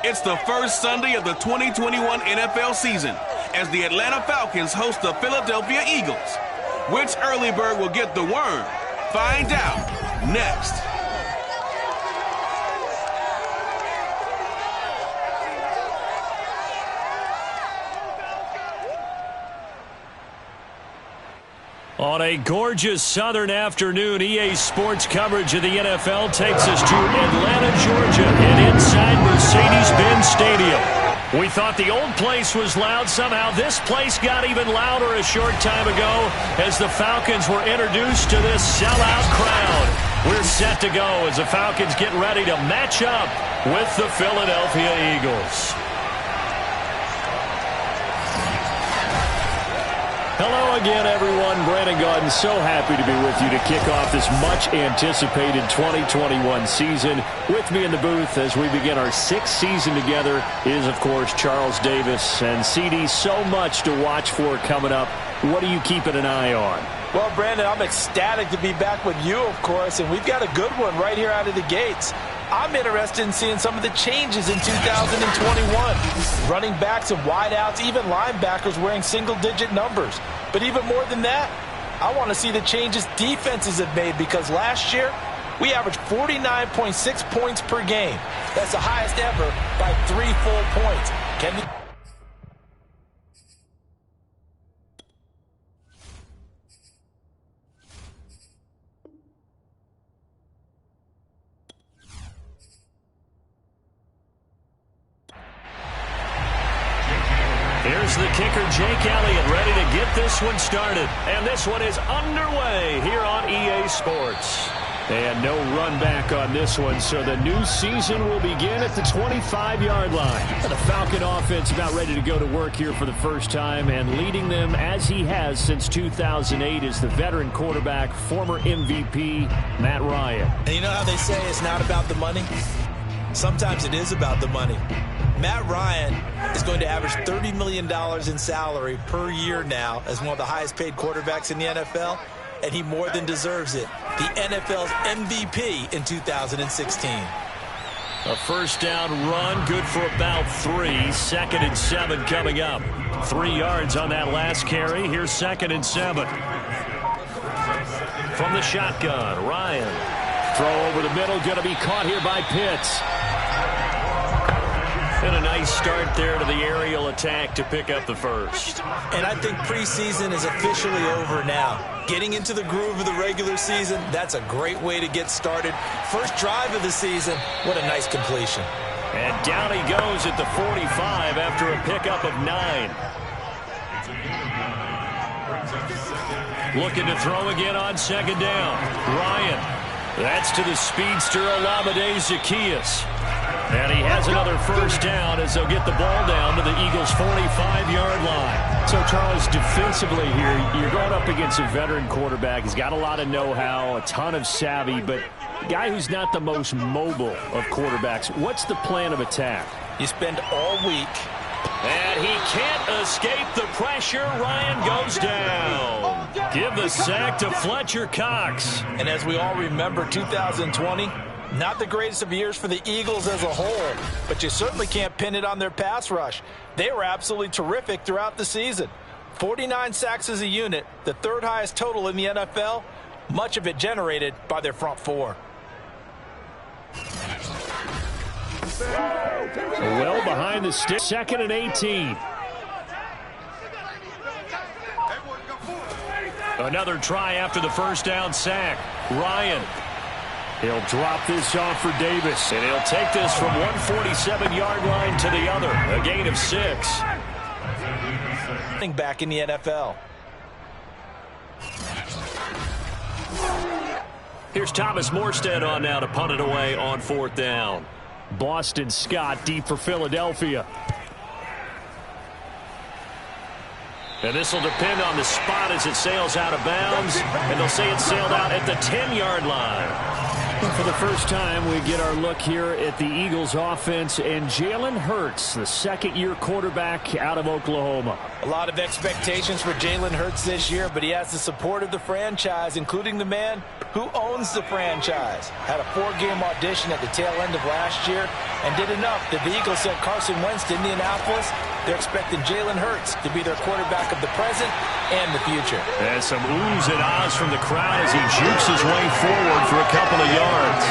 It's the first Sunday of the 2021 NFL season as the Atlanta Falcons host the Philadelphia Eagles. Which early bird will get the worm? Find out next. On a gorgeous southern afternoon, EA Sports coverage of the NFL takes us to Atlanta, Georgia, and inside Mercedes-Benz Stadium. We thought the old place was loud. Somehow this place got even louder a short time ago as the Falcons were introduced to this sellout crowd. We're set to go as the Falcons get ready to match up with the Philadelphia Eagles. Hello again, everyone. Brandon Gaudin, so happy to be with you to kick off this much-anticipated 2021 season. With me in the booth as we begin our sixth season together is, of course, Charles Davis. And, CD, so much to watch for coming up. What are you keeping an eye on? Well, Brandon, I'm ecstatic to be back with you, of course, and we've got a good one right here out of the gates. I'm interested in seeing some of the changes in 2021. Running backs and wideouts, even linebackers wearing single-digit numbers. But even more than that, I want to see the changes defenses have made because last year, we averaged 49.6 points per game. That's the highest ever by 3 full points. Can the Here's the kicker, Jake Elliott, ready to get this one started. And this one is underway here on EA Sports. And no run back on this one, so the new season will begin at the 25-yard line. The Falcon offense about ready to go to work here for the first time, and leading them as he has since 2008 is the veteran quarterback, former MVP, Matt Ryan. And you know how they say it's not about the money? Sometimes it is about the money. Matt Ryan is going to average $30 million in salary per year now as one of the highest paid quarterbacks in the NFL, and he more than deserves it. The NFL's MVP in 2016. A first down run, good for about 3. 2nd and 7 coming up. 3 yards on that last carry. Here's 2nd and 7. From the shotgun, Ryan. Throw over the middle, going to be caught here by Pitts. And a nice start there to the aerial attack to pick up the first. And I think preseason is officially over now. Getting into the groove of the regular season, that's a great way to get started. First drive of the season, what a nice completion. And down he goes at the 45 after a pickup of 9. Looking to throw again on 2nd down. Ryan. That's to the speedster Olamide Zaccheaus. And he has another first down as they'll get the ball down to the Eagles' 45-yard line. So, Charles, defensively here, you're going up against a veteran quarterback. He's got a lot of know-how, a ton of savvy, but a guy who's not the most mobile of quarterbacks. What's the plan of attack? You spend all week. And he can't escape the pressure. Ryan goes down. Give the sack to Fletcher Cox. And as we all remember, 2020, not the greatest of years for the Eagles as a whole, but you certainly can't pin it on their pass rush. They were absolutely terrific throughout the season. 49 sacks as a unit, the 3rd highest total in the NFL, much of it generated by their front 4. Well behind the stick. 2nd and 18. Another try after the first down sack. Ryan. He'll drop this off for Davis, and he'll take this from 147-yard line to the other. A gain of 6. Back in the NFL. Here's Thomas Morstead on now to punt it away on 4th down. Boston Scott deep for Philadelphia. And this will depend on the spot as it sails out of bounds. And they'll say it sailed out at the 10-yard line. For the first time, we get our look here at the Eagles offense and Jalen Hurts, the second-year quarterback out of Oklahoma. A lot of expectations for Jalen Hurts this year, but he has the support of the franchise, including the man who owns the franchise. Had a 4-game audition at the tail end of last year and did enough that the Eagles sent Carson Wentz to Indianapolis. They're expecting Jalen Hurts to be their quarterback of the present and the future. There's some oohs and ahs from the crowd as he jukes his way forward for a couple of yards.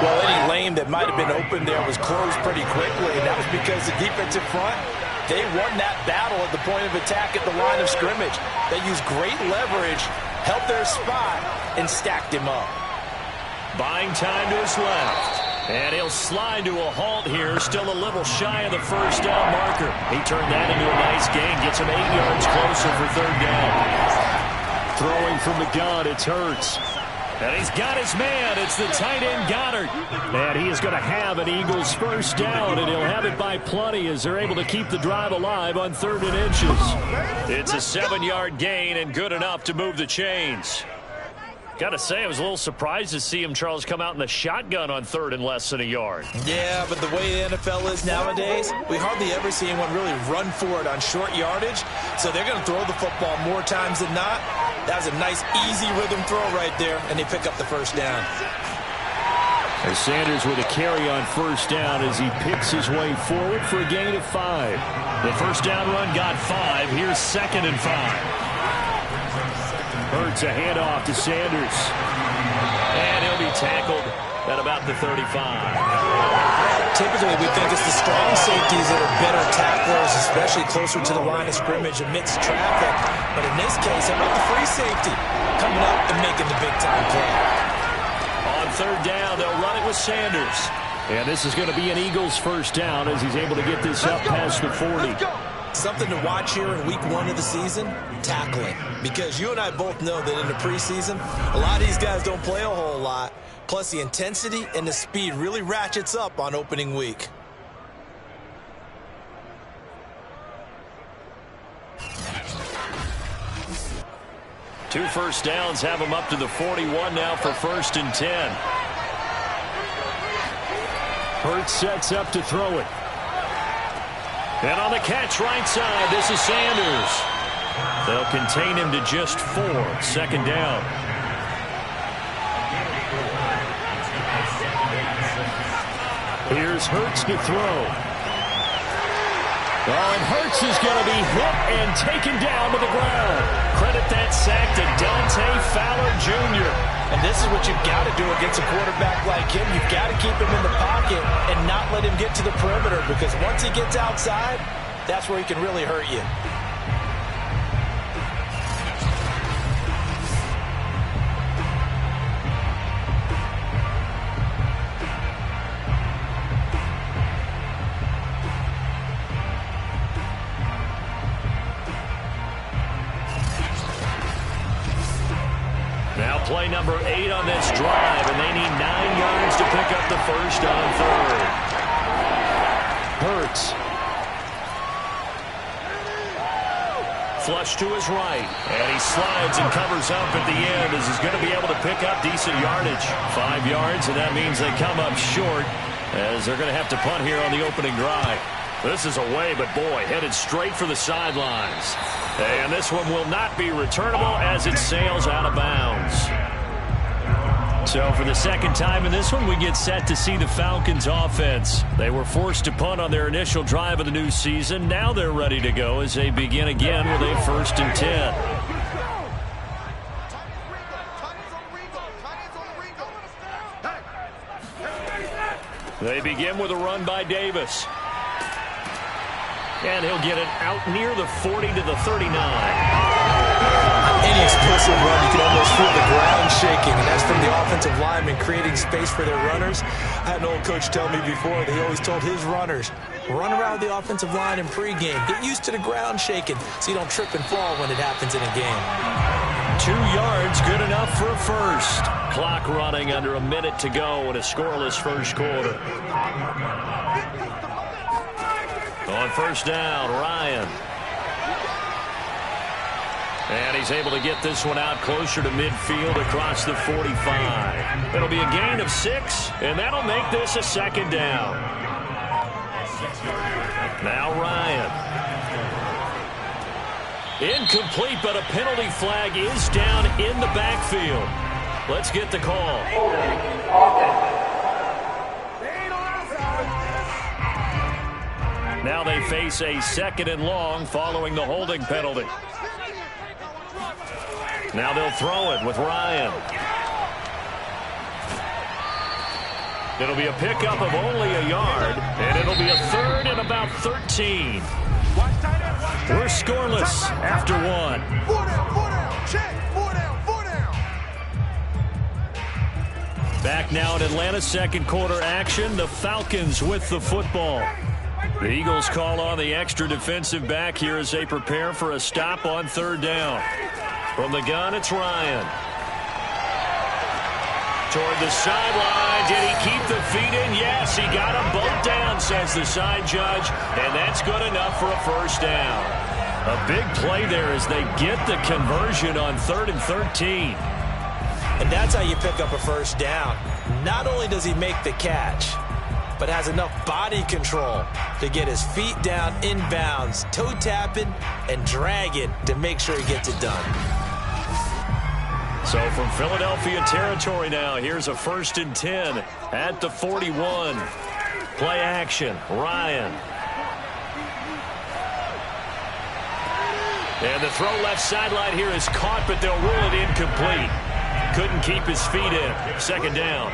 Well, any lane that might have been open there was closed pretty quickly, and that was because the defensive front, they won that battle at the point of attack at the line of scrimmage. They used great leverage, held their spot, and stacked him up. Buying time to his left. And he'll slide to a halt here, still a little shy of the first down marker. He turned that into a nice gain, gets him 8 yards closer for third down. Throwing from the gun, it's Hurts. And he's got his man. It's the tight end Goddard. And he is going to have an Eagles first down, and he'll have it by plenty as they're able to keep the drive alive on 3rd and inches. It's a 7-yard gain and good enough to move the chains. Got to say, I was a little surprised to see him, Charles, come out in the shotgun on 3rd and less than a yard. Yeah, but the way the NFL is nowadays, we hardly ever see anyone really run for it on short yardage. So they're going to throw the football more times than not. That was a nice, easy rhythm throw right there, and they pick up the first down. As Sanders with a carry on first down as he picks his way forward for a gain of 5. The first down run got 5. Here's 2nd and 5. Hurts a handoff to Sanders. And he'll be tackled at about the 35. Typically, we think it's the strong safeties that are better tacklers, especially closer to the line of scrimmage amidst traffic. But in this case, how about the free safety coming up and making the big-time play? On 3rd down, they'll run it with Sanders. And this is going to be an Eagles first down as he's able to get this up past the 40. Something to watch here in week 1 of the season, tackling. Because you and I both know that in the preseason, a lot of these guys don't play a whole lot. Plus, the intensity and the speed really ratchets up on opening week. Two first downs have him up to the 41 now for 1st and 10. Hurts sets up to throw it. And on the catch right side, this is Sanders. They'll contain him to just 4. 2nd down. Here's Hurts to throw. Oh, and Hurts is going to be hit and taken down to the ground. Credit that sack to Dante Fowler Jr. And this is what you've got to do against a quarterback like him. You've got to keep him in the pocket and not let him get to the perimeter, because once he gets outside, that's where he can really hurt you. Now play number 8 on this drive, and they need 9 yards to pick up the first on 3rd. Hurts. Flush to his right, and he slides and covers up at the end as he's going to be able to pick up decent yardage. 5 yards, and that means they come up short as they're going to have to punt here on the opening drive. This is away, but boy, headed straight for the sidelines. And this one will not be returnable as it sails out of bounds. So for the second time in this one, we get set to see the Falcons offense. They were forced to punt on their initial drive of the new season. Now they're ready to go as they begin again with a 1st and 10. They begin with a run by Davis. And he'll get it out near the 40 to the 39. Any explosive run, you can almost feel the ground shaking, and that's from the offensive linemen creating space for their runners. I had an old coach tell me before, they always told his runners, run around the offensive line in pregame. Get used to the ground shaking so you don't trip and fall when it happens in a game. 2 yards, good enough for a first. Clock running under a minute to go in a scoreless first quarter. On first down, Ryan. And he's able to get this one out closer to midfield across the 45. It'll be a gain of 6, and that'll make this a second down. Now Ryan. Incomplete, but a penalty flag is down in the backfield. Let's get the call. Now they face a 2nd and long following the holding penalty. Now they'll throw it with Ryan. It'll be a pickup of only a yard, and it'll be a 3rd and about 13. We're scoreless after 1. Back now in Atlanta, second quarter action. The Falcons with the football. The Eagles call on the extra defensive back here as they prepare for a stop on 3rd down. From the gun, it's Ryan. Toward the sideline. Did he keep the feet in? Yes, he got them both down, says the side judge, and that's good enough for a 1st down. A big play there as they get the conversion on 3rd and 13. And that's how you pick up a 1st down. Not only does he make the catch, but has enough body control to get his feet down inbounds, toe tapping and dragging to make sure he gets it done. So from Philadelphia territory now, here's a 1st and 10 at the 41. Play action, Ryan. And the throw left sideline here is caught, but they'll rule it incomplete. Couldn't keep his feet in. 2nd down.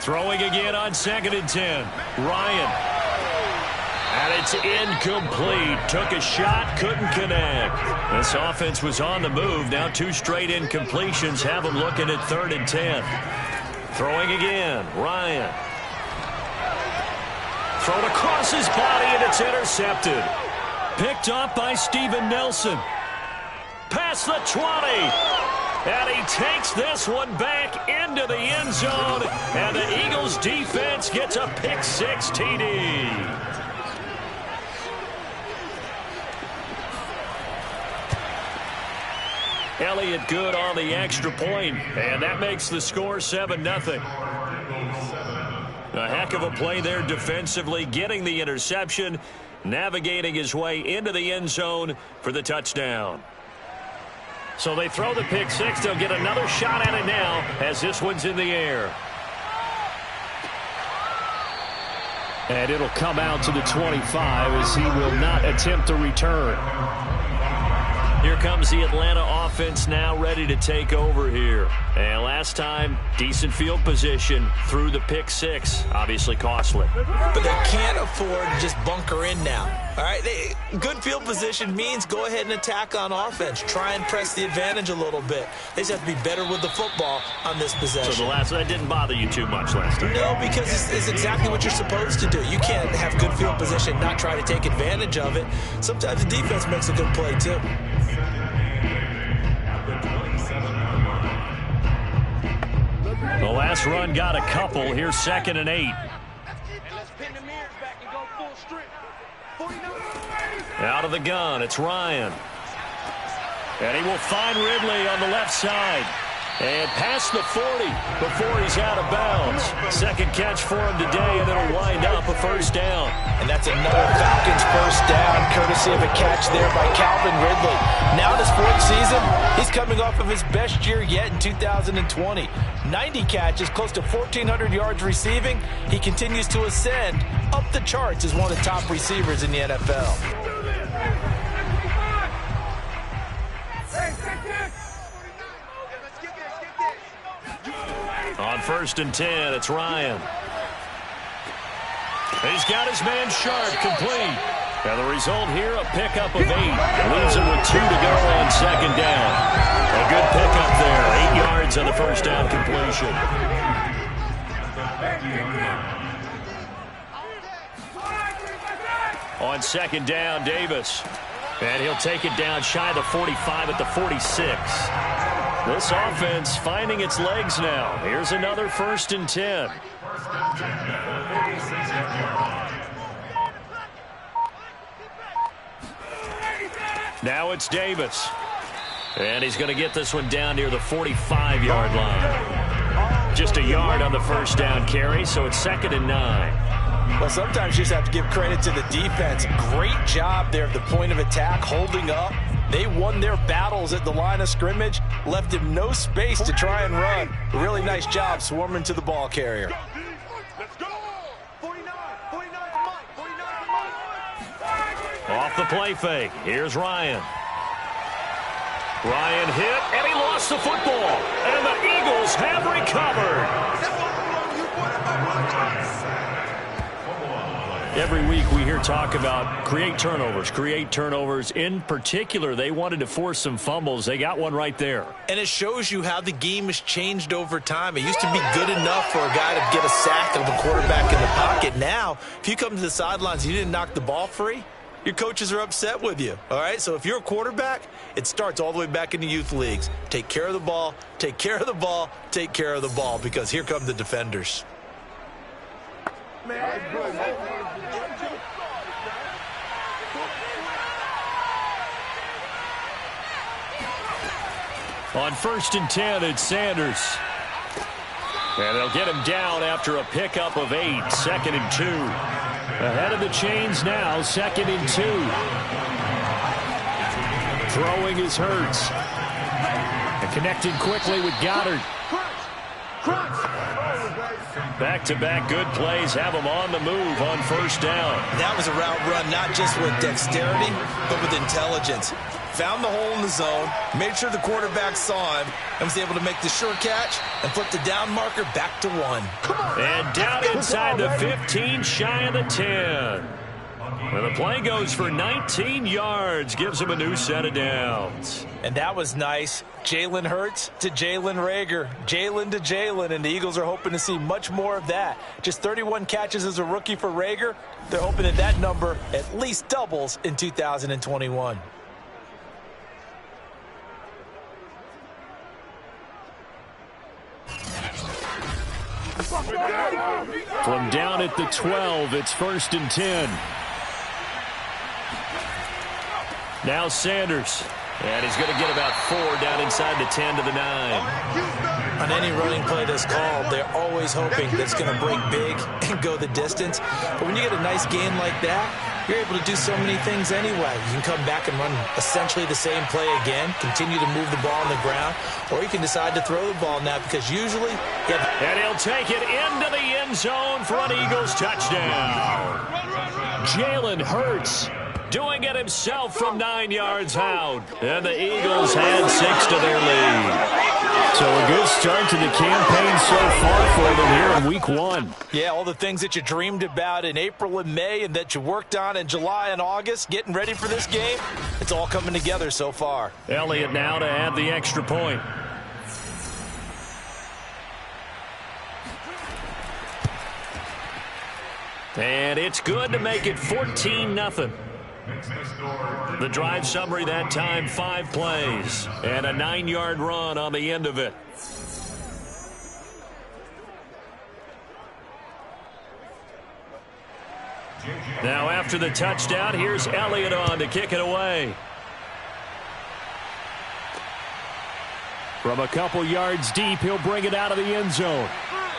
Throwing again on 2nd and 10. Ryan. And it's incomplete. Took a shot, couldn't connect. This offense was on the move. Now 2 straight incompletions have them looking at 3rd and 10. Throwing again. Ryan. Thrown across his body, and it's intercepted. Picked up by Steven Nelson. Past the 20. And he takes this one back into the end zone. And the Eagles defense gets a pick-6 TD. Elliott good on the extra point, and that makes the score 7-0. A heck of a play there defensively, getting the interception, navigating his way into the end zone for the touchdown. So they throw the pick-6. They'll get another shot at it now as this one's in the air. And it'll come out to the 25 as he will not attempt to return. Here comes the Atlanta offense now ready to take over here. And last time, decent field position through the pick-6. Obviously costly. But they can't afford to just bunker in now. All right, good field position means go ahead and attack on offense. Try and press the advantage a little bit. They just have to be better with the football on this possession. So that didn't bother you too much last time? No, because it's exactly what you're supposed to do. You can't have good field position and not try to take advantage of it. Sometimes the defense makes a good play, too. The last run got a couple. Here's 2nd and 8. Out of the gun, it's Ryan. And he will find Ridley on the left side. And past the 40 before he's out of bounds. Second catch for him today, and it'll wind up a 1st down. And that's another Falcons 1st down, courtesy of a catch there by Calvin Ridley. Now in his 4th season, he's coming off of his best year yet in 2020. 90 catches, close to 1,400 yards receiving. He continues to ascend up the charts as one of the top receivers in the NFL. On 1st and 10, it's Ryan. He's got his man Sharp complete. And the result here, a pickup of 8. Leaves him with 2 to go on 2nd down. A good pickup there. 8 yards on the 1st down completion. On 2nd down, Davis. And he'll take it down shy of the 45 at the 46. This offense finding its legs now. Here's another 1st and 10. Now it's Davis. And he's going to get this one down near the 45-yard line. Just a yard on the first down carry, so it's 2nd and 9. Well, sometimes you just have to give credit to the defense. Great job there at the point of attack, holding up. They won their battles at the line of scrimmage, left him no space to try and run. A really nice job swarming to the ball carrier. Off the play fake. Here's Ryan. Ryan hit, and he lost the football. And the Eagles have recovered. Every week we hear talk about create turnovers. In particular, they wanted to force some fumbles. They got one right there. And it shows you how the game has changed over time. It used to be good enough for a guy to get a sack of a quarterback in the pocket. Now, if you come to the sidelines and you didn't knock the ball free, your coaches are upset with you, all right? So if you're a quarterback, it starts all the way back in the youth leagues. Take care of the ball, take care of the ball, take care of the ball, because here come the defenders. On 1st and 10, it's Sanders. And they'll get him down after a pickup of 8, 2nd and 2. Ahead of the chains now, 2nd and 2. Throwing is Hurts. And connected quickly with Goddard. Back-to-back good plays have him on the move on 1st down. That was a route run, not just with dexterity, but with intelligence. Found the hole in the zone, made sure the quarterback saw him, and was able to make the sure catch and flip the down marker back to 1. And down inside the 15, shy of the 10. And the play goes for 19 yards, gives him a new set of downs. And that was nice. Jalen Hurts to Jalen Reagor. Jalen to Jalen, and the Eagles are hoping to see much more of that. Just 31 catches as a rookie for Reagor. They're hoping that that number at least doubles in 2021. From down at the 12, it's 1st and 10. Now Sanders. And he's going to get about 4 down inside the 10 to the 9. On any running play that's called, they're always hoping that it's going to break big and go the distance. But when you get a nice gain like that, you're able to do so many things anyway. You can come back and run essentially the same play again, continue to move the ball on the ground, or you can decide to throw the ball now because usually you have... And he'll take it into the end zone for an Eagles touchdown. Jalen Hurts doing it himself from 9 yards out. And the Eagles had 6 to their lead. So a good start to the campaign so far for them here in week 1. Yeah, all the things that you dreamed about in April and May and that you worked on in July and August, getting ready for this game, it's all coming together so far. Elliott now to add the extra point. And it's good to make it 14-0. The drive summary that time, 5 plays and a 9-yard run on the end of it. Now after the touchdown, here's Elliott on to kick it away. From a couple yards deep, he'll bring it out of the end zone.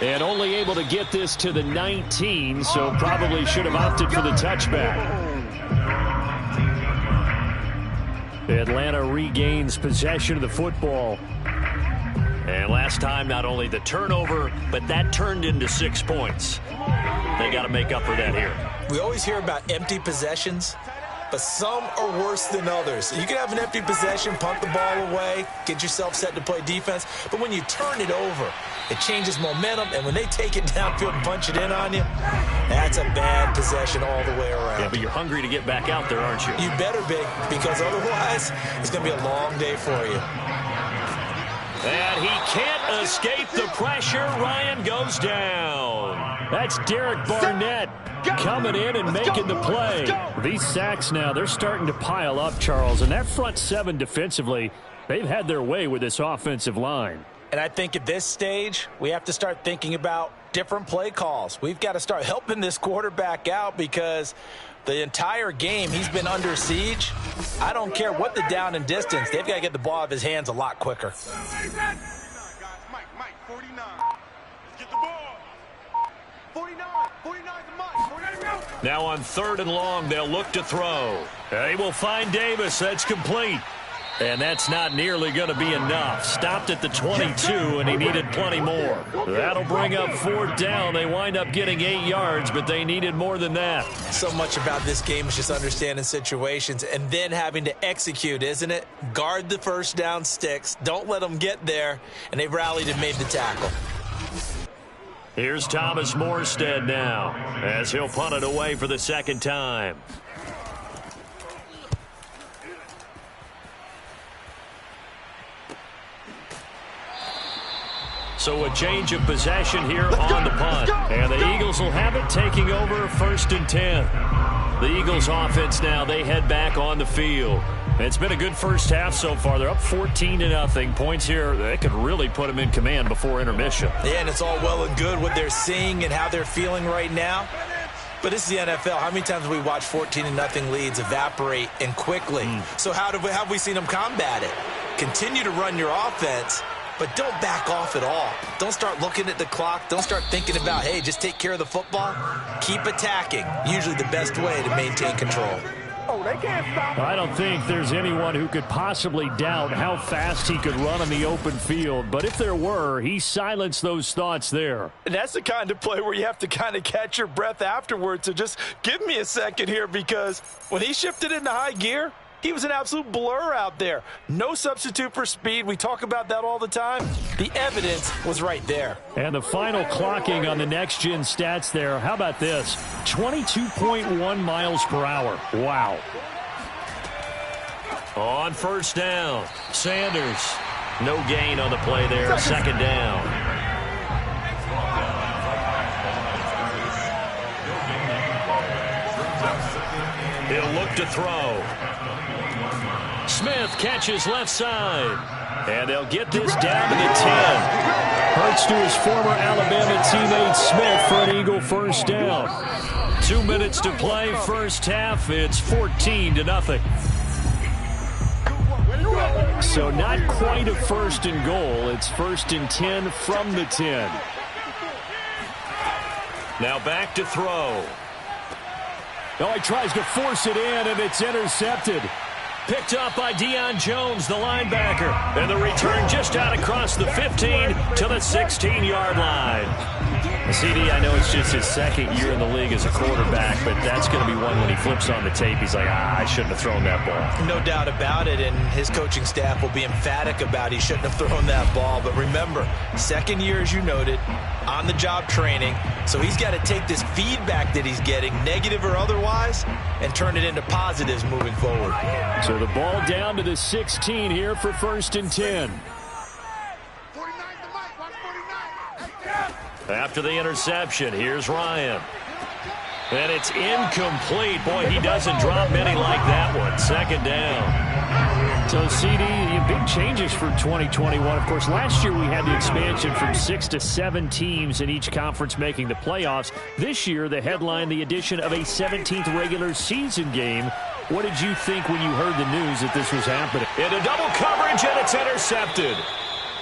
And only able to get this to the 19, so probably should have opted for the touchback. Atlanta regains possession of the football. And last time, not only the turnover, but that turned into 6 points. They got to make up for that here. We always hear about empty possessions, but some are worse than others. You can have an empty possession, punt the ball away, get yourself set to play defense, but when you turn it over, it changes momentum, and when they take it downfield and punch it in on you, that's a bad possession all the way around. Yeah, but you're hungry to get back out there, aren't you? You better be, because otherwise, it's going to be a long day for you. And he can't escape the pressure. Ryan goes down. That's Derek Barnett coming in and making the play. These sacks now, they're starting to pile up, Charles. And that front 7 defensively, they've had their way with this offensive line. And I think at this stage, we have to start thinking about different play calls. We've got to start helping this quarterback out because the entire game he's been under siege. I don't care what the down and distance. They've got to get the ball out of his hands a lot quicker. 49, Mike, 49. Let's get the ball. 49 to Mike. 49 go. Now on 3rd and long, they'll look to throw. They will find Davis. That's complete. And that's not nearly going to be enough. Stopped at the 22, and he needed plenty more. That'll bring up 4th down. They wind up getting 8 yards, but they needed more than that. So much about this game is just understanding situations and then having to execute, isn't it? Guard the first down sticks. Don't let them get there. And they've rallied and made the tackle. Here's Thomas Morstead now as he'll punt it away for the 2nd time. So a change of possession here on the punt. And the Eagles will have it, taking over 1st and 10. The Eagles offense now, they head back on the field. It's been a good first half so far. They're up 14-0. Points here, they could really put them in command before intermission. Yeah, and it's all well and good what they're seeing and how they're feeling right now. But this is the NFL. How many times have we watched 14-0 leads evaporate and quickly? So how have we seen them combat it? Continue to run your offense, but don't back off at all. Don't start looking at the clock. Don't start thinking about, hey, just take care of the football. Keep attacking. Usually the best way to maintain control. Oh, they can't stop him. I don't think there's anyone who could possibly doubt how fast he could run in the open field. But if there were, he silenced those thoughts there. And that's the kind of play where you have to kind of catch your breath afterwards. So just give me a second here, because when he shifted into high gear, he was an absolute blur out there. No substitute for speed. We talk about that all the time. The evidence was right there. And the final clocking on the next-gen stats there. How about this? 22.1 miles per hour. Wow. On 1st down, Sanders. No gain on the play there. 2nd down. He'll look to throw. Smith catches left side. And they'll get this down to the 10. Hurts to his former Alabama teammate Smith for an Eagle 1st down. 2 minutes to play, first half. It's 14-0. So not quite a 1st and goal. It's 1st and 10 from the 10. Now back to throw. Oh, he tries to force it in, and it's intercepted. Picked up by Deion Jones, the linebacker. And the return just out across the 15 to the 16-yard line. CD, I know it's just his 2nd year in the league as a quarterback, but that's going to be one when he flips on the tape. He's like, I shouldn't have thrown that ball. No doubt about it, and his coaching staff will be emphatic about he shouldn't have thrown that ball. But remember, 2nd year, as you noted, on-the-job training. So he's got to take this feedback that he's getting, negative or otherwise, and turn it into positives moving forward. So the ball down to the 16 here for 1st and 10. 49 to Mike. Watch 49. After the interception, here's Ryan. And it's incomplete. Boy, he doesn't drop many like that one. 2nd down. So, CD, big changes for 2021. Of course, last year we had the expansion from 6 to 7 teams in each conference making the playoffs. This year, the headline, the addition of a 17th regular season game. What did you think when you heard the news that this was happening? Into double coverage, and it's intercepted.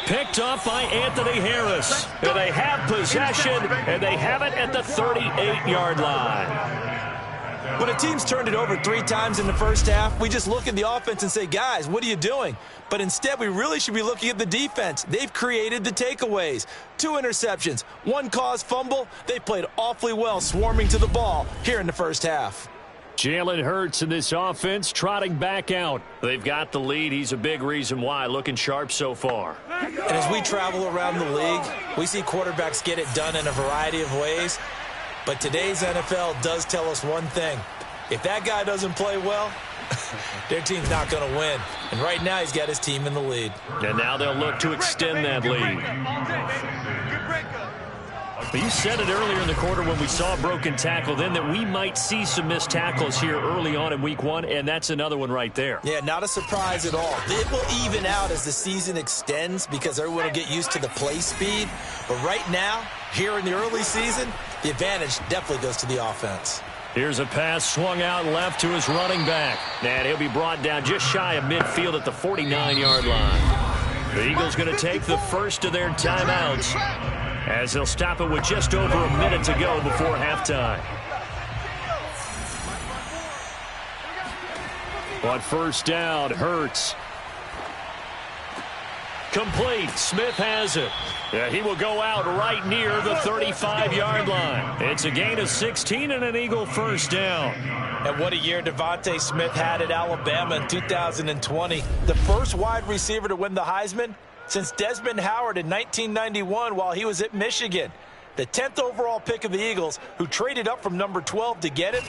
Picked up by Anthony Harris. And they have possession, and they have it at the 38-yard line. When a team's turned it over 3 times in the first half, we just look at the offense and say, guys, what are you doing? But instead, we really should be looking at the defense. They've created the takeaways. 2 interceptions, 1 caused fumble. They played awfully well swarming to the ball here in the first half. Jalen Hurts in this offense trotting back out. They've got the lead. He's a big reason why. Looking sharp so far. And as we travel around the league, we see quarterbacks get it done in a variety of ways. But today's NFL does tell us one thing. If that guy doesn't play well, their team's not going to win. And right now he's got his team in the lead. And now they'll look to extend that lead. But you said it earlier in the quarter when we saw a broken tackle then that we might see some missed tackles here early on in week 1, and that's another one right there. Yeah, not a surprise at all. It will even out as the season extends because everyone will get used to the play speed. But right now, here in the early season, the advantage definitely goes to the offense. Here's a pass swung out left to his running back. And he'll be brought down just shy of midfield at the 49-yard line. The Eagles going to take the first of their timeouts as they'll stop it with just over a minute to go before halftime. On first down, Hurts. Complete. Smith has it. Yeah, he will go out right near the 35-yard line. It's a gain of 16 and an Eagle first down. And what a year Devontae Smith had at Alabama in 2020. The first wide receiver to win the Heisman since Desmond Howard in 1991 while he was at Michigan. The 10th overall pick of the Eagles, who traded up from number 12 to get it.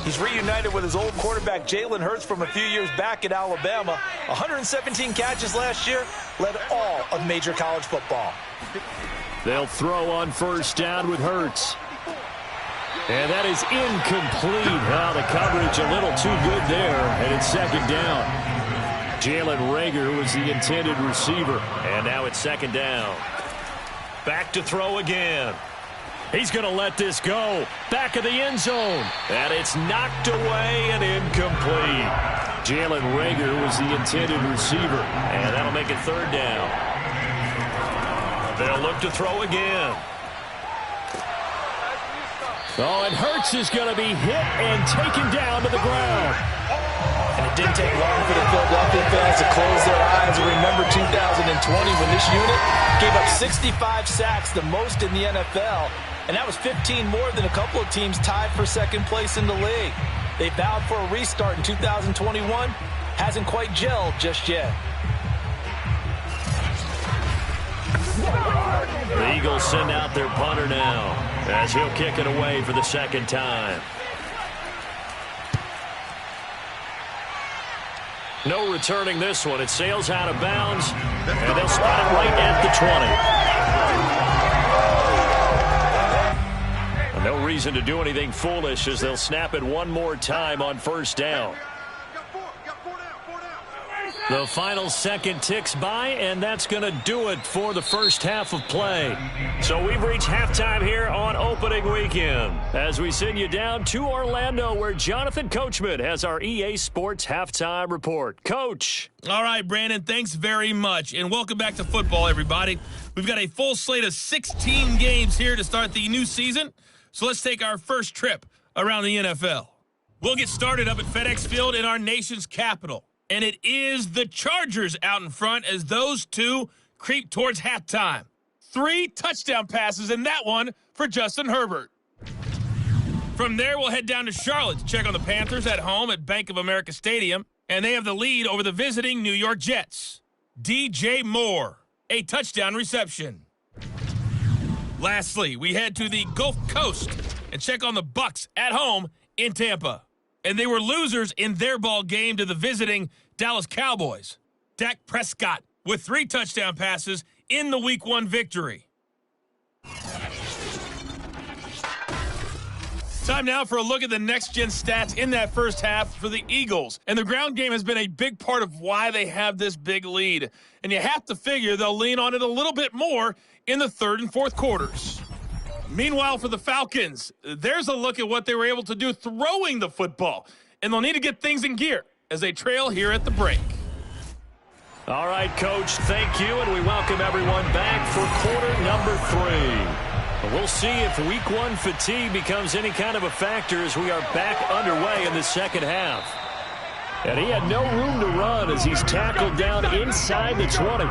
He's reunited with his old quarterback Jalen Hurts from a few years back at Alabama. 117 catches last year, led all of major college football. They'll throw on first down with Hurts. And that is incomplete. Oh, the coverage a little too good there, and it's second down. Jalen Reagor was the intended receiver, and now it's second down. Back to throw again. He's going to let this go. Back of the end zone. And it's knocked away and incomplete. Jalen Reagor was the intended receiver. And that'll make it third down. They'll look to throw again. Oh, and Hurts is going to be hit and taken down to the ground. And it didn't take long for the Philadelphia fans to close their eyes and remember 2020 when this unit gave up 65 sacks, the most in the NFL. And that was 15 more than a couple of teams tied for second place in the league. They vowed for a restart in 2021. Hasn't quite gelled just yet. The Eagles send out their punter now as he'll kick it away for the second time. No returning this one. It sails out of bounds, and they'll spot it right at the 20. And no reason to do anything foolish as they'll snap it one more time on first down. The final second ticks by, and that's going to do it for the first half of play. So we've reached halftime here on opening weekend as we send you down to Orlando where Jonathan Coachman has our EA Sports halftime report. Coach. All right, Brandon, thanks very much, and welcome back to football, everybody. We've got a full slate of 16 games here to start the new season, so let's take our first trip around the NFL. We'll get started up at FedEx Field in our nation's capital. And it is the Chargers out in front as those two creep towards halftime. 3 touchdown passes in that one for Justin Herbert. From there, we'll head down to Charlotte to check on the Panthers at home at Bank of America Stadium. And they have the lead over the visiting New York Jets. DJ Moore, a touchdown reception. Lastly, we head to the Gulf Coast and check on the Bucs at home in Tampa. And they were losers in their ball game to the visiting Dallas Cowboys. Dak Prescott with 3 touchdown passes in the Week 1 victory. Time now for a look at the next-gen stats in that first half for the Eagles. And the ground game has been a big part of why they have this big lead. And you have to figure they'll lean on it a little bit more in the third and fourth quarters. Meanwhile, for the Falcons, there's a look at what they were able to do throwing the football. And they'll need to get things in gear as they trail here at the break. All right, Coach, thank you, and we welcome everyone back for quarter number 3. We'll see if Week 1 fatigue becomes any kind of a factor as we are back underway in the second half. And he had no room to run as he's tackled down inside the 20.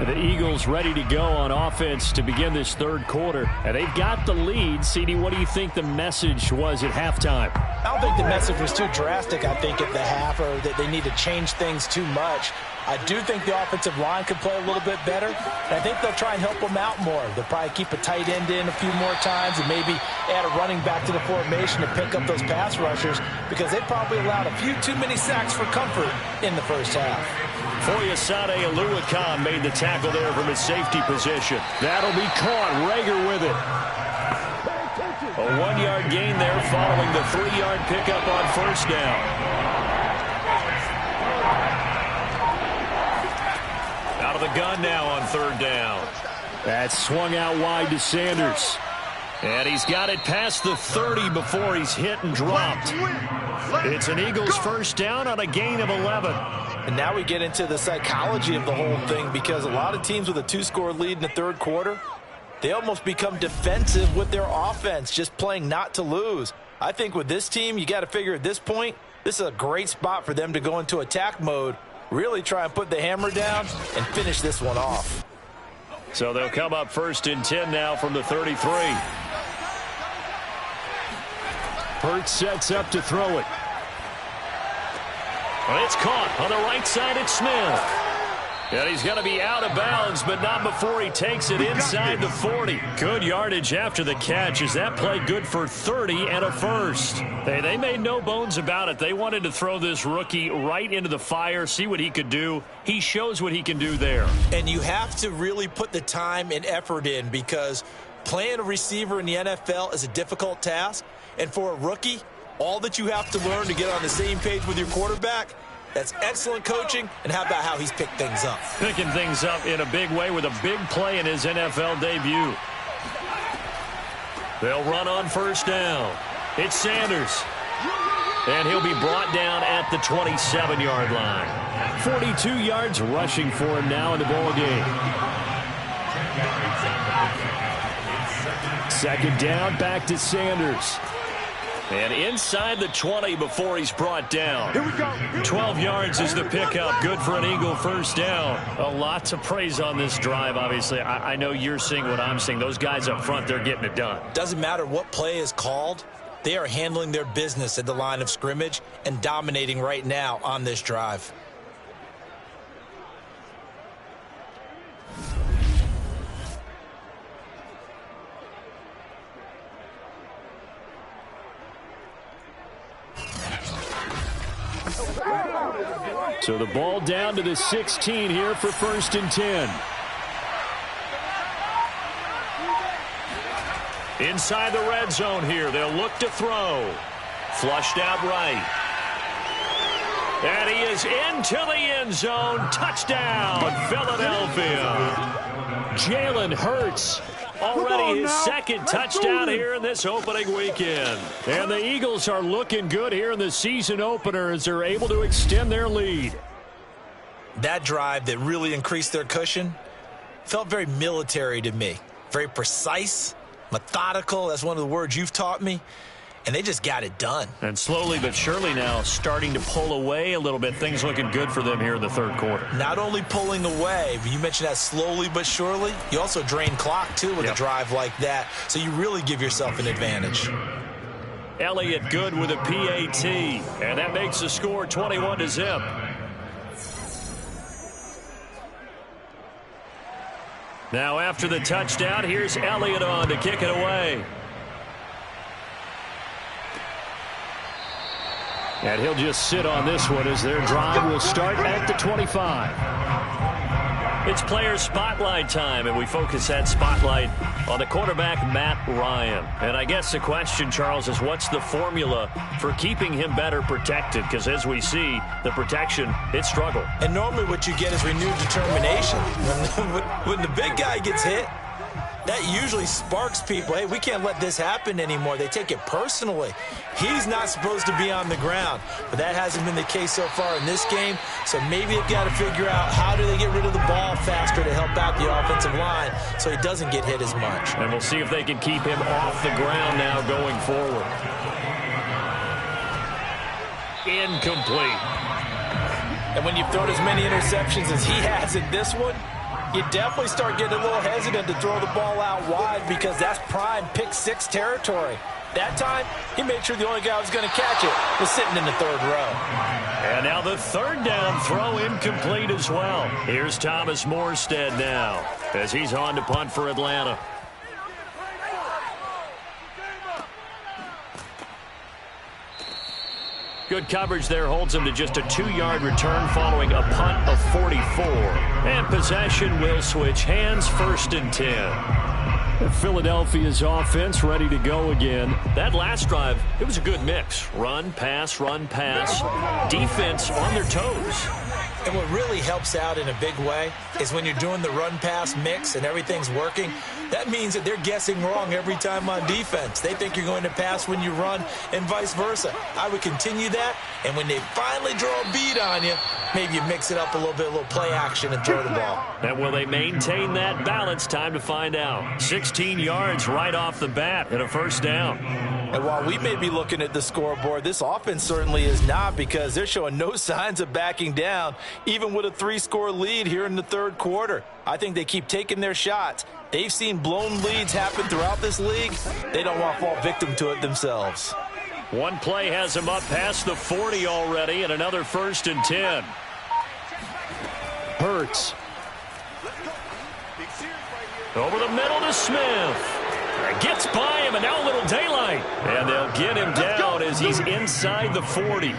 The Eagles ready to go on offense to begin this third quarter. And they've got the lead. CD, what do you think the message was at halftime? I don't think the message was too drastic, I think, at the half, or that they need to change things too much. I do think the offensive line could play a little bit better, and I think they'll try and help them out more. They'll probably keep a tight end in a few more times and maybe add a running back to the formation to pick up those pass rushers because they probably allowed a few too many sacks for comfort in the first half. Foyesade Aluakon made the tackle there from his safety position. That'll be caught. Rager with it. A 1-yard gain there following the 3-yard pickup on first down. Out of the gun now on third down. That's swung out wide to Sanders. And he's got it past the 30 before he's hit and dropped. It's an Eagles first down on a gain of 11. And now we get into the psychology of the whole thing because a lot of teams with a 2-score lead in the third quarter, they almost become defensive with their offense, just playing not to lose. I think with this team, you got to figure at this point, this is a great spot for them to go into attack mode, really try and put the hammer down and finish this one off. So they'll come up first and 10 now from the 33. Hurts sets up to throw it. Well, it's caught on the right side. It's Smith. And he's going to be out of bounds, but not before he takes it inside the 40. Good yardage after the catch. Is that play good for 30 and a first? They made no bones about it. They wanted to throw this rookie right into the fire, see what he could do. He shows what he can do there. And you have to really put the time and effort in because playing a receiver in the NFL is a difficult task. And for a rookie, all that you have to learn to get on the same page with your quarterback, that's excellent coaching, and how about how he's picked things up? Picking things up in a big way with a big play in his NFL debut. They'll run on first down. It's Sanders. And he'll be brought down at the 27-yard line. 42 yards rushing for him now in the ball game. Second down, back to Sanders. And inside the 20 before he's brought down. Here we go. 12 yards is the pickup. Good for an Eagle first down. A lot to praise on this drive, obviously. I know you're seeing what I'm seeing. Those guys up front, they're getting it done. Doesn't matter what play is called. They are handling their business at the line of scrimmage and dominating right now on this drive. So the ball down to the 16 here for first and 10. Inside the red zone here. They'll look to throw. Flushed out right. And he is into the end zone. Touchdown, Philadelphia. Jalen Hurts. Already his second touchdown here in this opening weekend. And the Eagles are looking good here in the season opener as they're able to extend their lead. That drive that really increased their cushion felt very military to me. Very precise, methodical. That's one of the words you've taught me. And they just got it done. And slowly but surely now starting to pull away a little bit. Things looking good for them here in the third quarter. Not only pulling away, but you mentioned that slowly but surely. You also drain clock, too, with a drive like that. So you really give yourself an advantage. Elliott good with a PAT. And that makes the score 21-0. Now after the touchdown, here's Elliott on to kick it away. And he'll just sit on this one as their drive will start at the 25. It's player spotlight time, and we focus that spotlight on the quarterback, Matt Ryan. And I guess the question, Charles, is what's the formula for keeping him better protected? Because as we see, the protection, it struggled. And normally what you get is renewed determination. When the big guy gets hit, that usually sparks people. Hey, we can't let this happen anymore. They take it personally. He's not supposed to be on the ground, but that hasn't been the case so far in this game. So maybe they've got to figure out how do they get rid of the ball faster to help out the offensive line so he doesn't get hit as much. And we'll see if they can keep him off the ground now going forward. Incomplete. And when you've thrown as many interceptions as he has in this one, you definitely start getting a little hesitant to throw the ball out wide because that's prime pick six territory. That time, he made sure the only guy who was going to catch it was sitting in the third row. And now the third down throw incomplete as well. Here's Thomas Morstead now as he's on to punt for Atlanta. Good coverage there holds him to just a 2-yard return following a punt of 44. And possession will switch hands, 1st and 10. Philadelphia's offense ready to go again. That last drive, it was a good mix. Run, pass, defense on their toes. And what really helps out in a big way is when you're doing the run-pass mix and everything's working, that means that they're guessing wrong every time on defense. They think you're going to pass when you run and vice versa. I would continue that, and when they finally draw a bead on you, maybe you mix it up a little bit, a little play action and throw the ball. And will they maintain that balance? Time to find out. 16 yards right off the bat and a 1st down. And while we may be looking at the scoreboard, this offense certainly is not, because they're showing no signs of backing down, even with a 3-score lead here in the 3rd quarter. I think they keep taking their shots. They've seen blown leads happen throughout this league. They don't want to fall victim to it themselves. One play has them up past the 40 already, and another 1st and 10. Hurts. Over the middle to Smith. Gets by him, and now a little daylight. And they'll get him down as he's inside the 40.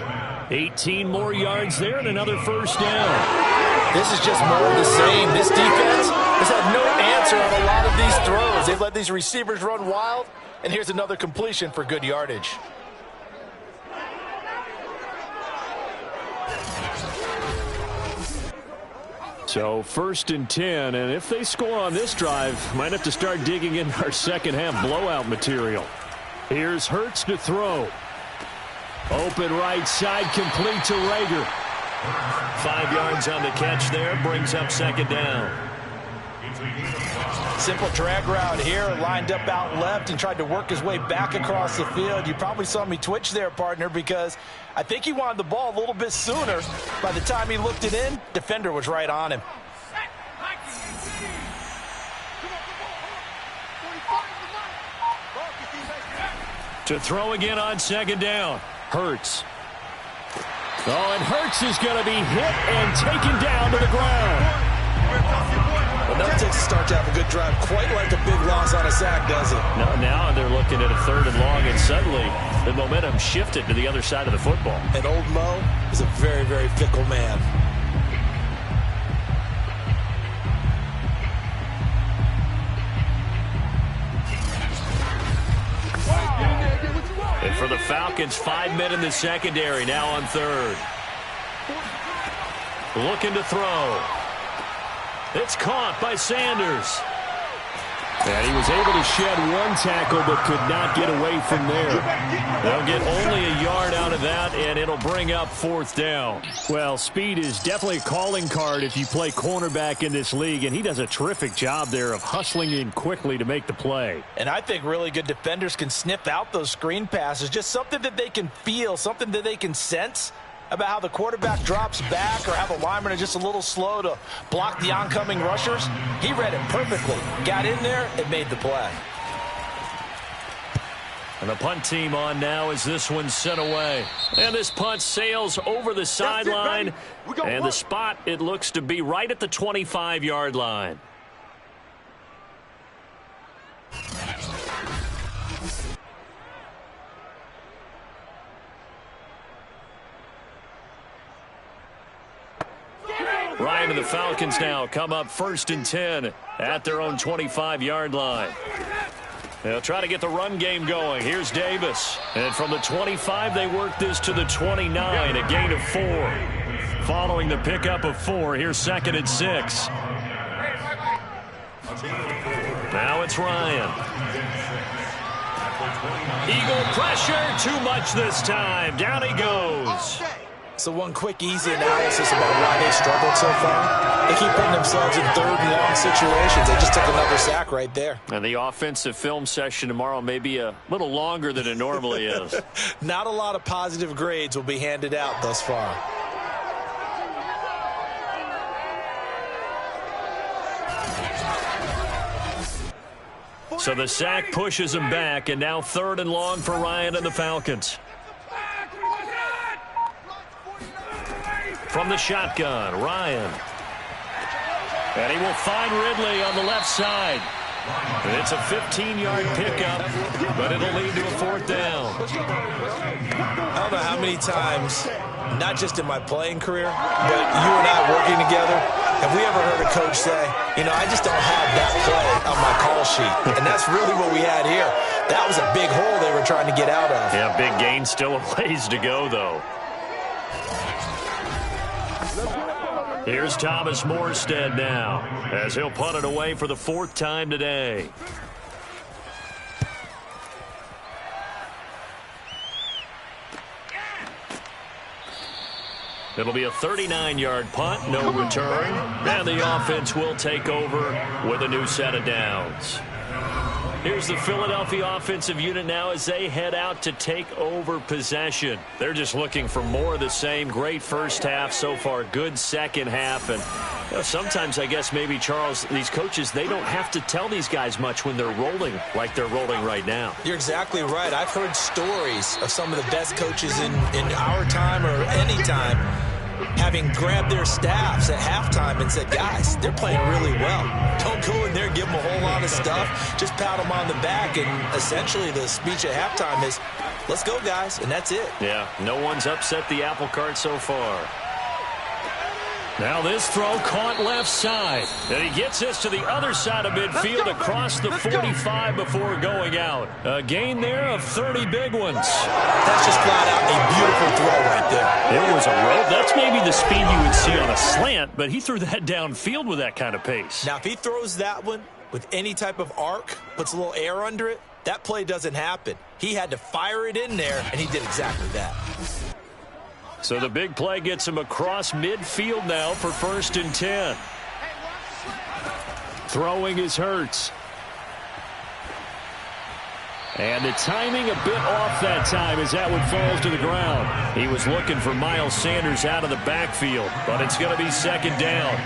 18 more yards there and another 1st down. This is just more of the same. This defense has had no answer on a lot of these throws. They've let these receivers run wild, and here's another completion for good yardage. So 1st and 10, and if they score on this drive, might have to start digging in our second half blowout material. Here's Hurts to throw. Open right side, complete to Rager. 5 yards on the catch there, brings up 2nd down. Simple drag route here, lined up out left and tried to work his way back across the field. You probably saw me twitch there, partner, because I think he wanted the ball a little bit sooner. By the time he looked it in, defender was right on him. To throw again on 2nd down. Hurts. Oh, and Hurts is going to be hit and taken down to the ground. Well, that takes a start to have a good drive. Quite like a big loss on a sack, does it? No, now they're looking at a 3rd and long, and suddenly the momentum shifted to the other side of the football. And old Mo is a very, very fickle man. And for the Falcons, 5 men in the secondary, now on 3rd. Looking to throw. It's caught by Sanders. And he was able to shed one tackle but could not get away from there. They'll get only a yard out of that, and it'll bring up 4th down. Well, speed is definitely a calling card if you play cornerback in this league, and he does a terrific job there of hustling in quickly to make the play. And I think really good defenders can sniff out those screen passes, just something that they can feel, something that they can sense about how the quarterback drops back or how the linemen are just a little slow to block the oncoming rushers. He read it perfectly, got in there, and made the play. And the punt team on now as this one's sent away. And this punt sails over the sideline. And the spot, it looks to be right at the 25-yard line. Ryan and the Falcons now come up 1st and 10 at their own 25-yard line. They'll try to get the run game going. Here's Davis. And from the 25, they work this to the 29, a gain of 4. Following the pickup of 4, here's 2nd and 6. Now it's Ryan. Eagle pressure, too much this time. Down he goes. So one quick, easy analysis about why they struggled so far. They keep putting themselves in 3rd and long situations. They just took another sack right there. And the offensive film session tomorrow may be a little longer than it normally is. Not a lot of positive grades will be handed out thus far. So the sack pushes him back, and now 3rd and long for Ryan and the Falcons. From the shotgun, Ryan. And he will find Ridley on the left side. It's a 15-yard pickup, but it'll lead to a 4th down. I don't know how many times, not just in my playing career, but you and I working together, have we ever heard a coach say, you know, I just don't have that play on my call sheet. And that's really what we had here. That was a big hole they were trying to get out of. Yeah, big gain, still a ways to go, though. Here's Thomas Morstead now, as he'll punt it away for the 4th time today. It'll be a 39-yard punt, no return, and the offense will take over with a new set of downs. Here's the Philadelphia offensive unit now as they head out to take over possession. They're just looking for more of the same. Great first half so far, good second half. And sometimes, I guess, maybe, Charles, these coaches, they don't have to tell these guys much when they're rolling like they're rolling right now. You're exactly right. I've heard stories of some of the best coaches in our time or any time having grabbed their staffs at halftime and said, guys, they're playing really well. Don't go in there and give them a whole lot of stuff. Just pat them on the back. And essentially the speech at halftime is, let's go, guys. And that's it. Yeah, no one's upset the apple cart so far. Now this throw caught left side. And he gets this to the other side of midfield across the 45 before going out. A gain there of 30 big ones. That's just flat out a beautiful throw right there. It was a rope. That's maybe the speed you would see on a slant, but he threw that downfield with that kind of pace. Now, if he throws that one with any type of arc, puts a little air under it, that play doesn't happen. He had to fire it in there, and he did exactly that. So the big play gets him across midfield now for 1st and 10. Throwing is Hurts. And the timing a bit off that time as that one falls to the ground. He was looking for Miles Sanders out of the backfield, but it's going to be 2nd down.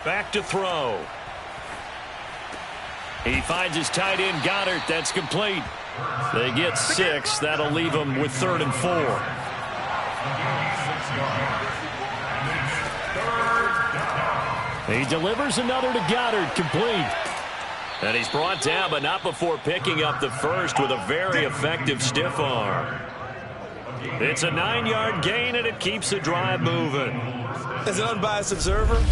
Back to throw. He finds his tight end, Goddard. That's complete. They get 6. That'll leave them with 3rd and 4. He delivers another to Goddard, complete. And he's brought down, but not before picking up the first with a very effective stiff arm. It's a 9-yard gain, and it keeps the drive moving. As an unbiased observer,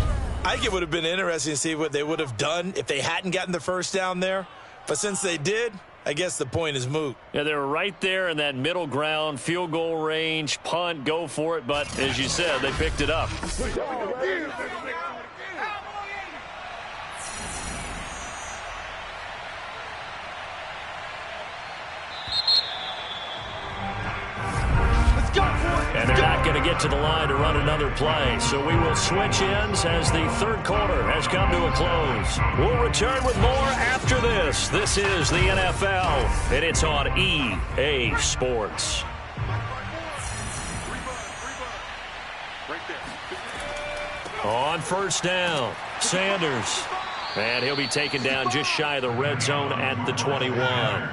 I think it would have been interesting to see what they would have done if they hadn't gotten the first down there. But since they did, I guess the point is moot. Yeah, they were right there in that middle ground, field goal range, punt, go for it. But as you said, they picked it up. And they're not going to get to the line to run another play. So we will switch ends as the 3rd quarter has come to a close. We'll return with more after this. This is the NFL, and it's on EA Sports. On 1st down, Sanders. And he'll be taken down just shy of the red zone at the 21.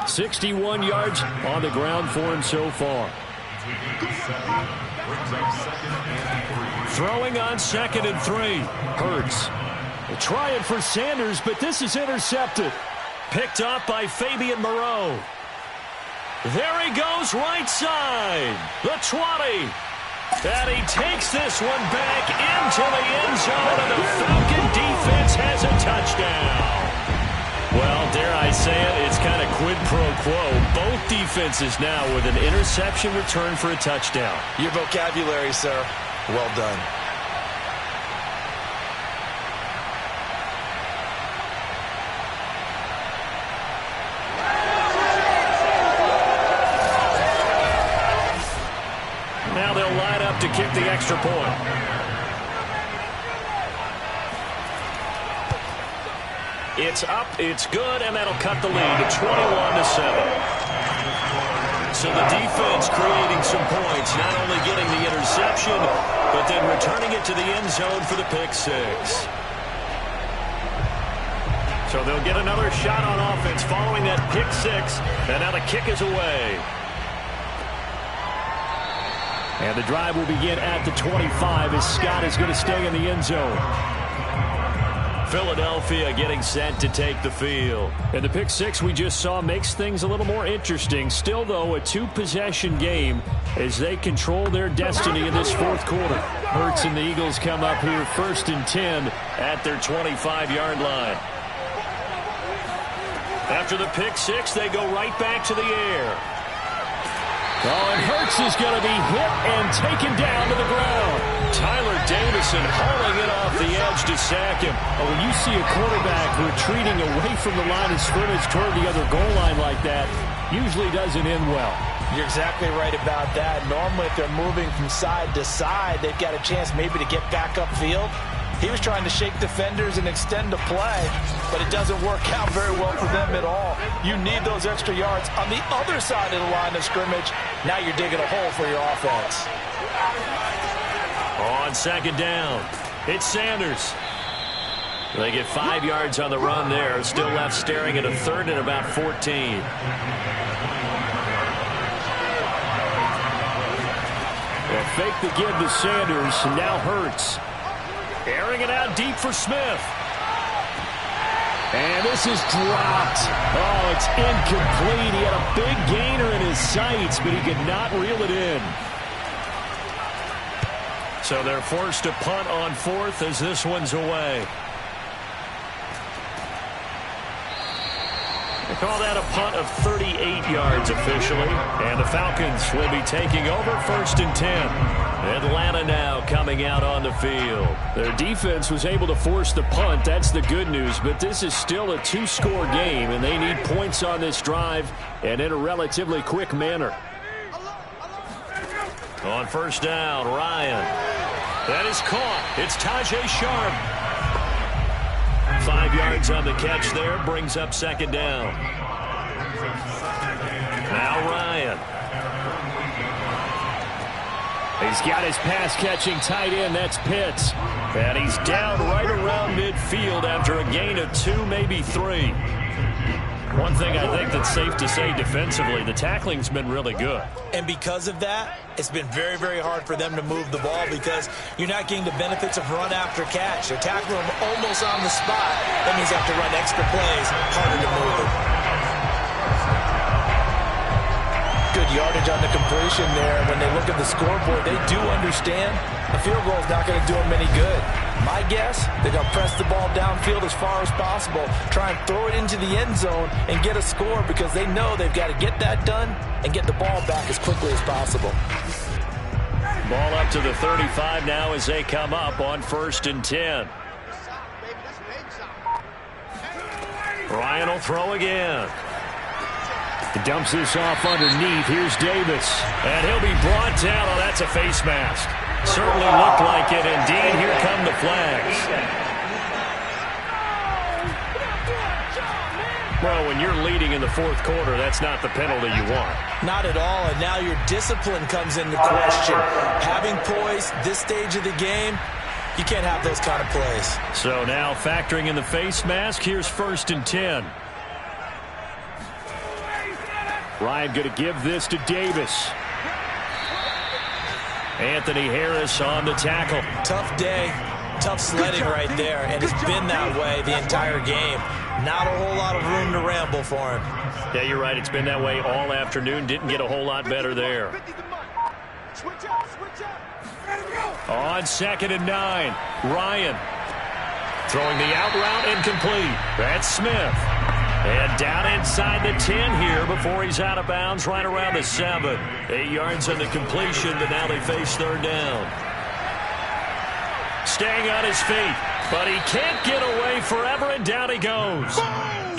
61 yards on the ground for him so far. Throwing on 2nd and 3. Hurts. Trying for Sanders, but this is intercepted. Picked up by Fabian Moreau. There he goes, right side. The 20. And he takes this one back into the end zone, and the Falcon defense has a touchdown. Well, dare I say it, it's kind of quid pro quo. Both defenses now with an interception return for a touchdown. Your vocabulary, sir. Well done. Now they'll line up to kick the extra point. It's up, it's good, and that'll cut the lead to 21-7. So the defense creating some points, not only getting the interception, but then returning it to the end zone for the pick 6. So they'll get another shot on offense following that pick 6, and now the kick is away. And the drive will begin at the 25 as Scott is going to stay in the end zone. Philadelphia getting set to take the field. And the pick six we just saw makes things a little more interesting. Still, though, a two-possession game as they control their destiny in this fourth quarter. Hurts and the Eagles come up here 1st and 10 at their 25-yard line. After the pick six, they go right back to the air. Oh, and Hurts is going to be hit and taken down to the ground. Tyler Davison hauling it off the edge to sack him. Oh, when you see a quarterback retreating away from the line of scrimmage toward the other goal line like that, usually doesn't end well. You're exactly right about that. Normally, if they're moving from side to side, they've got a chance maybe to get back upfield. He was trying to shake defenders and extend the play, but it doesn't work out very well for them at all. You need those extra yards on the other side of the line of scrimmage. Now you're digging a hole for your offense. On second down, it's Sanders. They get 5 yards on the run there. Still left staring at a 3rd and about 14. Well, fake the give to Sanders, and now Hurts. Airing it out deep for Smith. And this is dropped. Oh, it's incomplete. He had a big gainer in his sights, but he could not reel it in. So they're forced to punt on 4th as this one's away. They call that a punt of 38 yards officially. And the Falcons will be taking over 1st and 10. Atlanta now coming out on the field. Their defense was able to force the punt. That's the good news. But this is still a 2-score game, and they need points on this drive and in a relatively quick manner. On 1st down, Ryan. That is caught. It's Tajay Sharp. 5 yards on the catch there. Brings up 2nd down. Now Ryan. He's got his pass-catching tight end. That's Pitts. And he's down right around midfield after a gain of 2, maybe 3. One thing I think that's safe to say defensively, the tackling's been really good. And because of that, it's been very, very hard for them to move the ball because you're not getting the benefits of run after catch. They're tackling them almost on the spot. That means you have to run extra plays, harder to move it. Good yardage on the completion there. When they look at the scoreboard, they do understand a field goal is not going to do them any good. My guess, they're going to press the ball downfield as far as possible, try and throw it into the end zone and get a score because they know they've got to get that done and get the ball back as quickly as possible. Ball up to the 35 now as they come up on 1st and 10. Ryan will throw again. He dumps this off underneath. Here's Davis. And he'll be brought down. Oh, that's a face mask. Certainly looked like it. Indeed, here come the flags. Well, when you're leading in the 4th quarter, that's not the penalty you want. Not at all, and now your discipline comes into question. Having poise this stage of the game, you can't have those kind of plays. So now factoring in the face mask, here's 1st and 10. Ryan going to give this to Davis. Anthony Harris on the tackle. Tough day, tough sledding right there, and it's been that way the entire game. Not a whole lot of room to ramble for him. Yeah, you're right. It's been that way all afternoon. Didn't get a whole lot better there. On 2nd and 9, Ryan throwing the out route incomplete. That's Smith. And down inside the 10 here before he's out of bounds right around the 7. 8 yards on the completion, but now they face 3rd down. Staying on his feet, but he can't get away forever, and down he goes.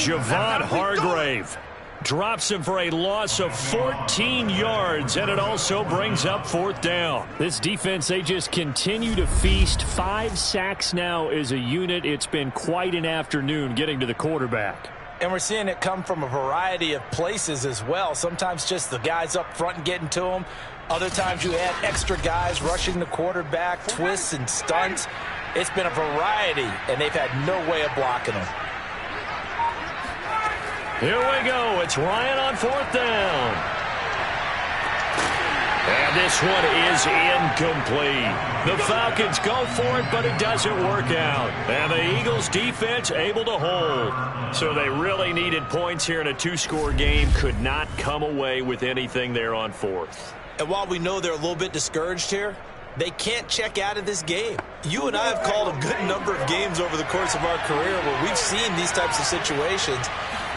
Javon Hargrave drops him for a loss of 14 yards, and it also brings up 4th down. This defense, they just continue to feast. 5 sacks now as a unit. It's been quite an afternoon getting to the quarterback. And we're seeing it come from a variety of places as well. Sometimes just the guys up front and getting to them. Other times you add extra guys rushing the quarterback, twists and stunts. It's been a variety, and they've had no way of blocking them. Here we go. It's Ryan on 4th down. And this one is incomplete. The Falcons go for it, but it doesn't work out. And the Eagles defense able to hold. So they really needed points here in a two-score game. Could not come away with anything there on fourth. And while we know they're a little bit discouraged here, they can't check out of this game. You and I have called a good number of games over the course of our career where we've seen these types of situations.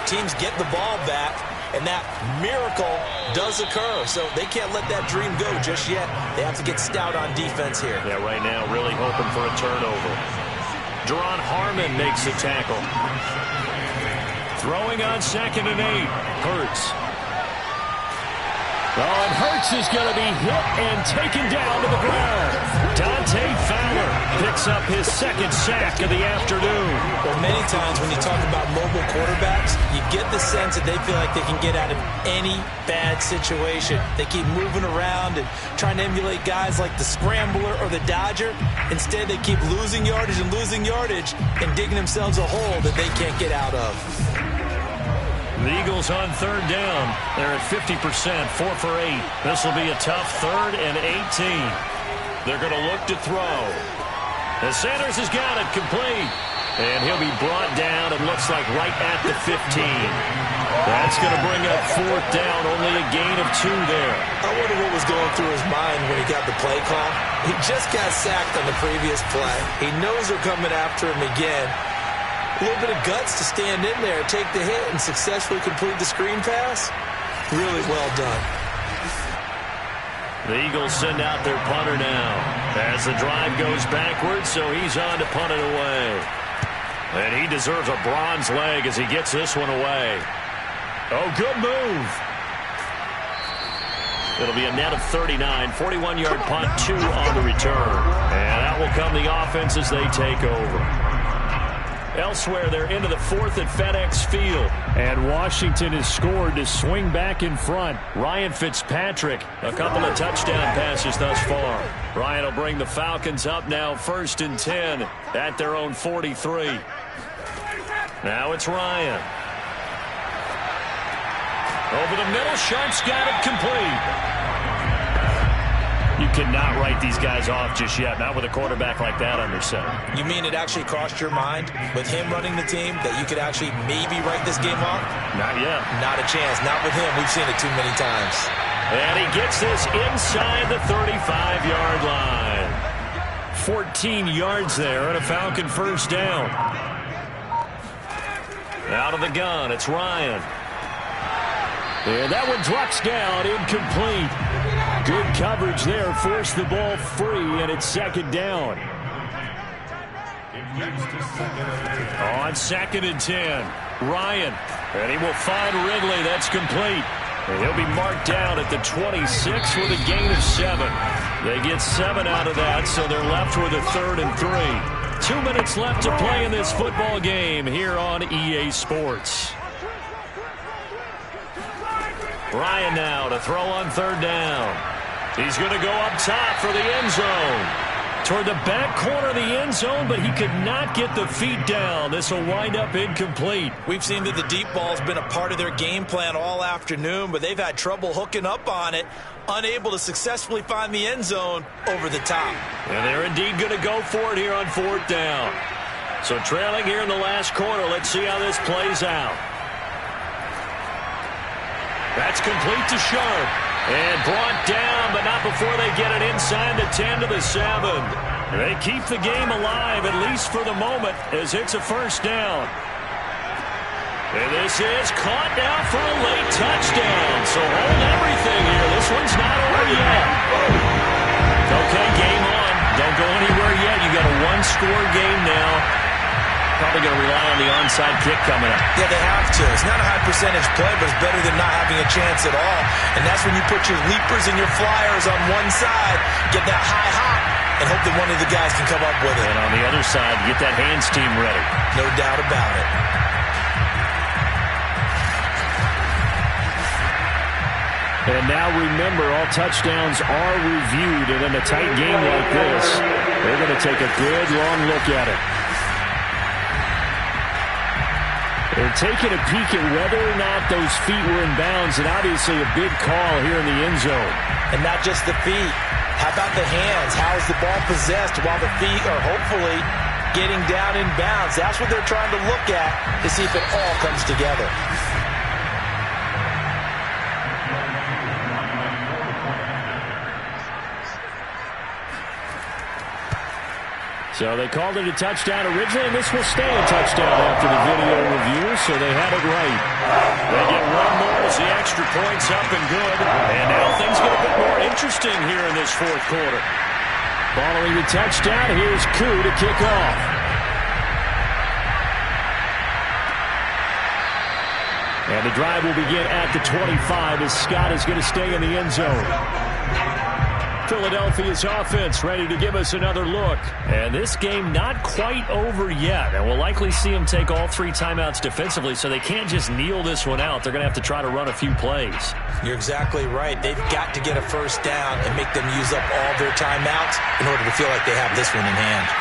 Teams get the ball back, and that miracle does occur. So they can't let that dream go just yet. They have to get stout on defense here. Yeah, right now really hoping for a turnover. Deron Harmon makes the tackle. Throwing on 2nd and 8. Hurts. Oh, and Hurts is going to be hit and taken down to the ground. Dante Fowler picks up his 2nd sack of the afternoon. Well, many times when you talk about mobile quarterbacks, you get the sense that they feel like they can get out of any bad situation. They keep moving around and trying to emulate guys like the Scrambler or the Dodger. Instead, they keep losing yardage and digging themselves a hole that they can't get out of. The Eagles on 3rd down. They're at 50%, 4 for 8. This will be a tough 3rd and 18. They're going to look to throw. And Sanders has got it complete. And he'll be brought down, it looks like right at the 15. That's going to bring up 4th down, only a gain of 2 there. I wonder what was going through his mind when he got the play call. He just got sacked on the previous play. He knows they're coming after him again. A little bit of guts to stand in there, take the hit, and successfully complete the screen pass. Really well done. The Eagles send out their punter now as the drive goes backwards, so he's on to punt it away. And he deserves a bronze leg as he gets this one away. Oh, good move. It'll be a net of 39, 41-yard punt, 2 on the return. And that will come the offense as they take over. Elsewhere, they're into the 4th at FedEx Field. And Washington has scored to swing back in front. Ryan Fitzpatrick, a couple of touchdown passes thus far. Ryan will bring the Falcons up now 1st and 10 at their own 43. Now it's Ryan. Over the middle, Sharp's got it complete. You cannot write these guys off just yet, not with a quarterback like that under center. You mean it actually crossed your mind with him running the team that you could actually maybe write this game off? Not yet. Not a chance. Not with him. We've seen it too many times. And he gets this inside the 35-yard line. 14 yards there and a Falcon 1st down. Out of the gun, it's Ryan. And that one drops down, incomplete. Good coverage there, forced the ball free, and it's 2nd down. On 2nd and 10, Ryan, and he will find Ridley. That's complete. And he'll be marked down at the 26 with a gain of 7. They get 7 out of that, so they're left with a 3rd and 3. 2 minutes left to play in this football game here on EA Sports. Ryan now to throw on 3rd down. He's going to go up top for the end zone. Toward the back corner of the end zone, but he could not get the feet down. This will wind up incomplete. We've seen that the deep ball's been a part of their game plan all afternoon, but they've had trouble hooking up on it, unable to successfully find the end zone over the top. And they're indeed going to go for it here on 4th down. So trailing here in the last quarter, let's see how this plays out. That's complete to Sharp. And brought down, but not before they get it inside the 10 to the 7. They keep the game alive, at least for the moment, as it's a 1st down. And this is caught now for a late touchdown. So hold everything here. This one's not over yet. Okay, game on. Don't go anywhere yet. You got a 1-score game now. Probably going to rely on the onside kick coming up. Yeah, they have to. It's not a high percentage play, but it's better than not having a chance at all. And that's when you put your leapers and your flyers on one side, get that high hop, and hope that one of the guys can come up with it. And on the other side, get that hands team ready. No doubt about it. And now remember, all touchdowns are reviewed, and in a tight game like this, they're going to take a good long look at it. They're taking a peek at whether or not those feet were in bounds, and obviously a big call here in the end zone. And not just the feet. How about the hands? How is the ball possessed while the feet are hopefully getting down in bounds? That's what they're trying to look at to see if it all comes together. So they called it a touchdown originally, and this will stay a touchdown after the video review, so they had it right. They get one more as the extra point's up and good. And now things get a bit more interesting here in this fourth quarter. Following the touchdown, here's Koo to kick off. And the drive will begin at the 25 as Scott is going to stay in the end zone. Philadelphia's offense ready to give us another look. And this game not quite over yet. And we'll likely see them take all 3 timeouts defensively, so they can't just kneel this one out. They're going to have to try to run a few plays. You're exactly right. They've got to get a first down and make them use up all their timeouts in order to feel like they have this one in hand.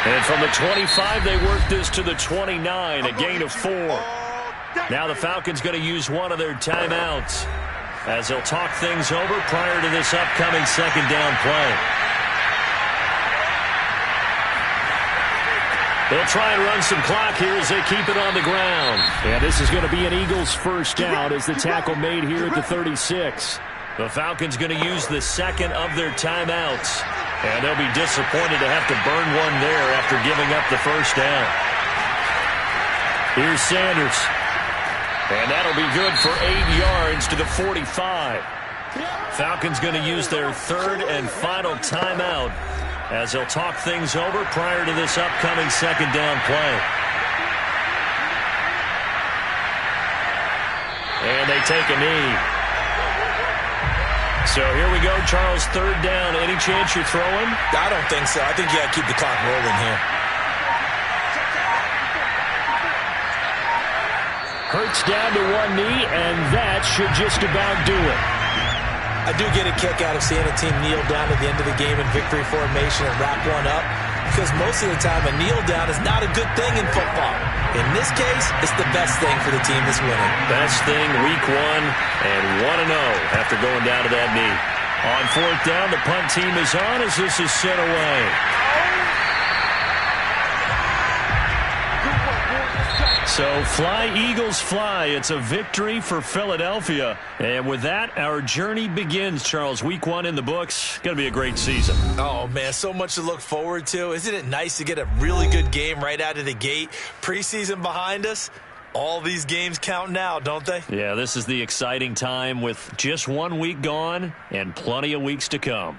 And from the 25, they work this to the 29, a gain of 4. Now the Falcons going to use one of their timeouts as they'll talk things over prior to this upcoming second down play. They'll try and run some clock here as they keep it on the ground. And this is going to be an Eagles first down as the tackle made here at the 36. The Falcons going to use the second of their timeouts. And they'll be disappointed to have to burn one there after giving up the first down. Here's Sanders. And that'll be good for 8 yards to the 45. Falcons going to use their third and final timeout as they'll talk things over prior to this upcoming second down play. And they take a knee. So here we go, Charles, third down. Any chance you're throwing? I don't think so. I think you got to keep the clock rolling here. Hurts down to one knee, and that should just about do it. I do get a kick out of seeing a team kneel down at the end of the game in victory formation and wrap one up, because most of the time a kneel down is not a good thing in football. In this case, it's the best thing for the team that's winning. Best thing week 1 and 1-0 after going down to that knee. On fourth down, the punt team is on as this is sent away. So fly, Eagles, fly. It's a victory for Philadelphia. And with that, our journey begins, Charles. Week 1 in the books. Going to be a great season. Oh, man, so much to look forward to. Isn't it nice to get a really good game right out of the gate? Preseason behind us. All these games count now, don't they? Yeah, this is the exciting time with just 1 week gone and plenty of weeks to come.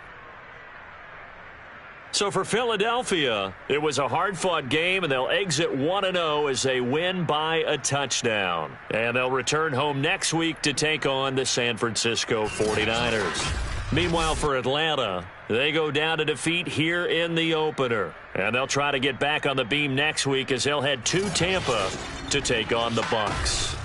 So for Philadelphia, it was a hard-fought game, and they'll exit 1-0 as they win by a touchdown. And they'll return home next week to take on the San Francisco 49ers. Meanwhile, for Atlanta, they go down to defeat here in the opener. And they'll try to get back on the beam next week as they'll head to Tampa to take on the Bucs.